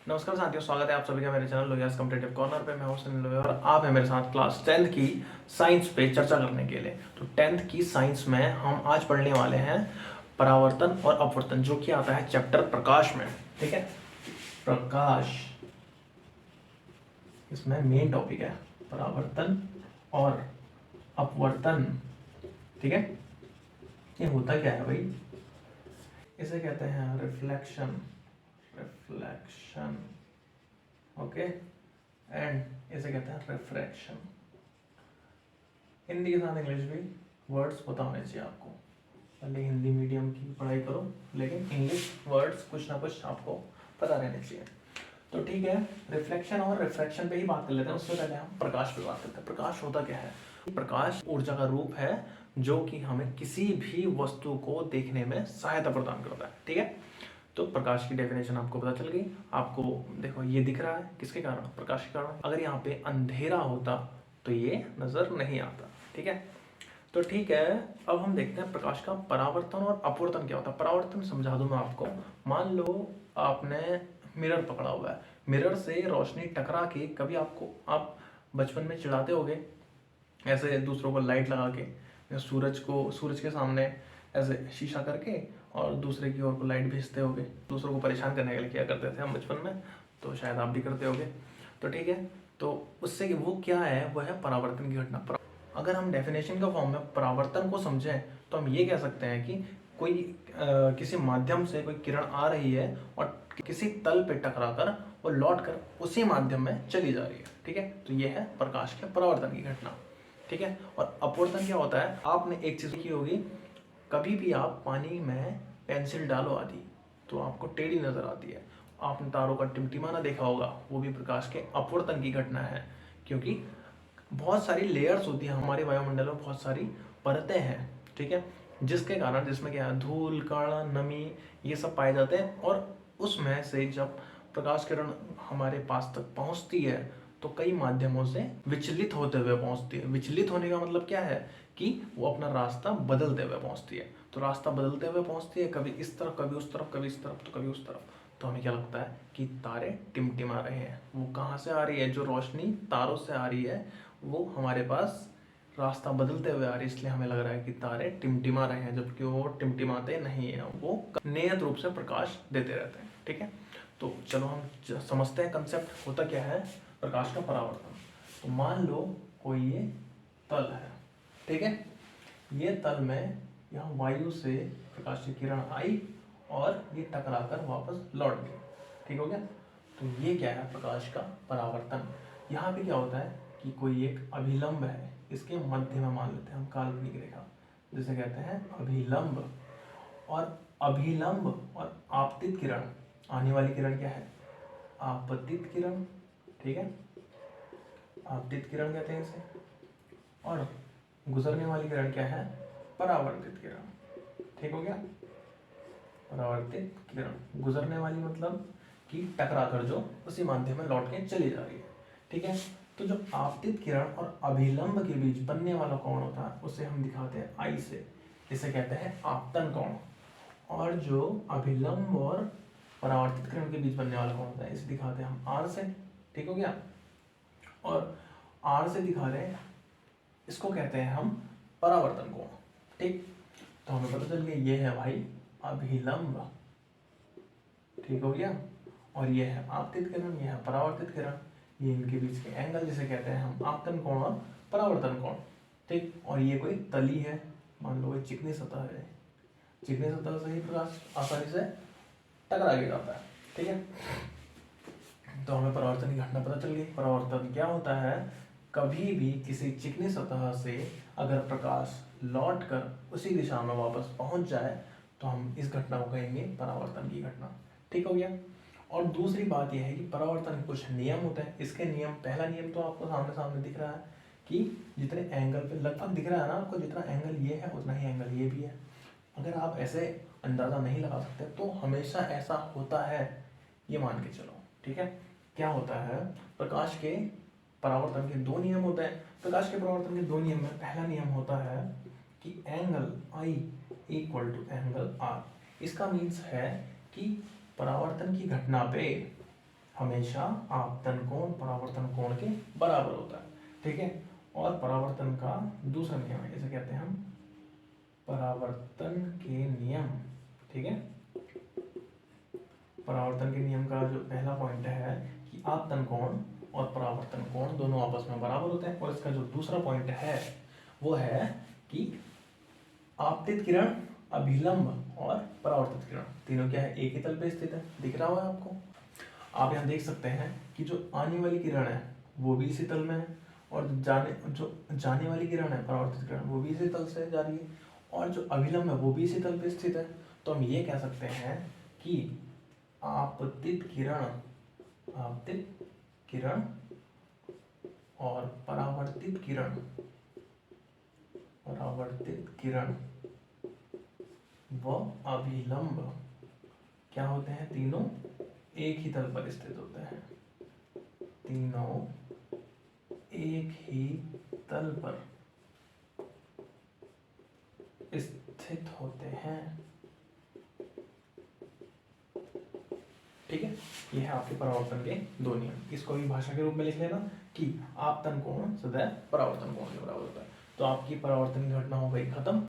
नमस्कार साथियों, स्वागत है आप सभी का मेरे चैनल लोहियास कॉम्पिटिटिव कॉर्नर पे। मैं हूं सुनील लोहिया और आप हैं मेरे साथ क्लास 10th की साइंस पे चर्चा करने के लिए। तो 10th की साइंस में हम आज पढ़ने वाले हैं परावर्तन और अपवर्तन, जो कि आता है चैप्टर प्रकाश में। ठीक है, प्रकाश इसमें मेन टॉपिक है, परावर्तन और अपवर्तन। ठीक है, ये होता क्या है भाई? इसे कहते हैं रिफ्लेक्शन। रिफ्लेक्शन, ओके, एंड इसे कहते हैं रिफ्रैक्शन। हिंदी के साथ इंग्लिश भी वर्ड्स पता होने चाहिए आपको। पहले हिंदी मीडियम की पढ़ाई करो, लेकिन इंग्लिश वर्ड्स कुछ ना कुछ आपको पता रहने चाहिए। तो ठीक है, रिफ्लेक्शन और रिफ्रैक्शन पे ही बात कर लेते हैं। उससे पहले हम प्रकाश पे बात करते हैं। प्रकाश होता क्या है? प्रकाश ऊर्जा का रूप है जो कि हमें किसी भी वस्तु को देखने में सहायता प्रदान करता है। ठीक है, तो प्रकाश की डेफिनेशन आपको पता चल गई। आपको देखो ये दिख रहा है, किसके कारण? प्रकाश के कारण। अगर यहाँ पे अंधेरा होता तो ये नजर नहीं आता। ठीक है, तो ठीक है, अब हम देखते हैं प्रकाश का परावर्तन और अपवर्तन क्या होता है। परावर्तन समझा दूं मैं आपको। मान लो आपने मिरर पकड़ा हुआ है, मिरर से रोशनी टकरा के कभी आपको, आप बचपन में चिढ़ाते होगे ऐसे दूसरों को लाइट लगा के, सूरज के सामने ऐसे शीशा करके और दूसरे की ओर को लाइट भेजते होगे। दूसरों को परेशान करने के लिए किया करते थे हम बचपन में, तो शायद आप भी करते होगे। तो ठीक है, तो उससे वो क्या है, वो है परावर्तन की घटना। अगर हम डेफिनेशन का फॉर्म में परावर्तन को समझें तो हम ये कह सकते हैं कि कोई किसी माध्यम से कोई किरण आ रही है और किसी तल पे टकराकर वो लौट कर उसी माध्यम में चली जा रही है। ठीक है, तो ये है प्रकाश के परावर्तन की घटना। ठीक है, और अपवर्तन क्या होता है? आपने एक चीज की होगी, कभी भी आप पानी में पेंसिल डालो आदि तो आपको टेढ़ी नजर आती है। आपने तारों का टिमटिमाना देखा होगा, वो भी प्रकाश के अपवर्तन की घटना है। क्योंकि बहुत सारी लेयर्स होती हैं हमारे वायुमंडल में, बहुत सारी परतें हैं। ठीक है, जिसके कारण, जिसमें क्या है, धूल कण नमी ये सब पाए जाते हैं। और उसमें से जब प्रकाश किरण हमारे पास तक पहुंचती है तो कई माध्यमों से विचलित होते हुए पहुंचती है। विचलित होने का मतलब क्या है कि वो अपना रास्ता बदलते हुए पहुंचती है। तो रास्ता बदलते हुए पहुंचती है, कभी इस तरफ कभी उस तरफ, कभी इस तरफ तो कभी उस तरफ। तो हमें क्या लगता है कि तारे टिमटिमा रहे हैं। वो कहाँ से आ रही है? जो रोशनी तारों से आ रही है वो हमारे पास रास्ता बदलते हुए आ रही है, इसलिए हमें लग रहा है कि तारे टिमटिमा रहे हैं, जबकि वो टिमटिमाते नहीं है, वो नियत रूप से प्रकाश देते रहते हैं। ठीक है, तो चलो हम समझते हैं कंसेप्ट होता क्या है प्रकाश का परावर्तन। तो मान लो कोई ये तल है, ठीक है, ये तल में यहाँ वायु से प्रकाश की किरण आई और ये टकराकर वापस लौट गई। ठीक हो गया? तो ये क्या है? प्रकाश का परावर्तन। यहाँ पे क्या होता है कि कोई एक अभिलंब है, इसके मध्य में मान लेते हैं हम काल्पनिक रेखा, जिसे कहते हैं अभिलंब। और अभिलंब और आपतित किरण, आने वाली किरण क्या है? आपतित किरण। ठीक है, आपतित किरण कहते हैं इसे। और गुजरने वाली किरण क्या है? परावर्तित किरण। ठीक हो गया? परावर्तित किरण गुजरने वाली मतलब कि टकरा कर जो उसी माध्यम में लौट के चली जा रही है। ठीक है, तो जो आपतित किरण और अभिलंब के बीच बनने वाला कोण होता है उसे हम दिखाते हैं आई से, इसे कहते हैं आपतन कोण। और जो अभिलंब और परावर्तित किरण के बीच बनने वाला कोण होता है इसे दिखाते हैं हम आर से। ठीक हो गया? और आर से दिखा रहे हैं, इसको कहते हैं हम परावर्तन कोण। ठीक, तो हमें पता चल गया ये है भाई अभिलंब। ठीक हो गया? और ये है आपतित किरण, ये है परावर्तित किरण, ये इनके बीच के एंगल जिसे कहते हैं हम आपतन कोण और परावर्तन कोण। ठीक, और ये कोई तली है, मान लो चिकनी सतह है, चिकनी सतह से ही प्रकाश आसानी से टकरा के जाता है। ठीक है, तो हमें परावर्तन की घटना पता चल गई। परावर्तन क्या होता है? कभी भी किसी चिकनी सतह से अगर प्रकाश लौट कर उसी दिशा में वापस पहुंच जाए तो हम इस घटना को कहेंगे परावर्तन की घटना। ठीक हो गया? और दूसरी बात यह है कि परावर्तन के कुछ नियम होते हैं। इसके नियम, पहला नियम तो आपको सामने सामने दिख रहा है कि जितने एंगल पे, लगभग दिख रहा है ना आपको, जितना एंगल ये है उतना ही एंगल ये भी है। अगर आप ऐसे अंदाजा नहीं लगा सकते तो हमेशा ऐसा होता है, ये मान के चलो। ठीक है, क्या होता है? प्रकाश के परावर्तन के दो नियम होते हैं। प्रकाश के परावर्तन के दो नियम में पहला नियम होता है कि angle I equal to angle R. इसका मीन्स है कि परावर्तन की घटना पे हमेशा आपतन कोण परावर्तन कोण के बराबर होता है, ठीक है। और परावर्तन का दूसरा नियम है, इसे कहते हैं हम परावर्तन के नियम, ठीक है। परावर्तन के नियम का जो पहला पॉइंट है कि आपतन कोण और परावर्तन कोण दोनों आपस में बराबर होते हैं। और इसका जो दूसरा पॉइंट है वो है कि आपतित किरण, अभिलंब और परावर्तित किरण तीनों क्या है, एक ही तल पे स्थित है। दिख रहा होगा आपको। आप यहाँ देख सकते हैं कि जो आने वाली किरण है वो भी इसी तल में है, और जो जाने वाली किरण है परावर्तित किरण वो भी इसी तल से जा रही है, और जो अभिलंब है वो भी इसी तल पे स्थित है। तो हम ये कह सकते हैं कि आपतित किरण और परावर्तित किरण व अभिलंब क्या होते हैं, तीनों एक ही तल पर स्थित होते हैं, तीनों एक ही तल पर स्थित होते हैं, ठीक है। ये है आपके परावर्तन के दो नियम। इसको भी भाषा के रूप में लिख लेना कि आपतन कोण सदैव परावर्तन कोण के बराबर होता है। तो आपकी परावर्तन की घटना हो गई खत्म।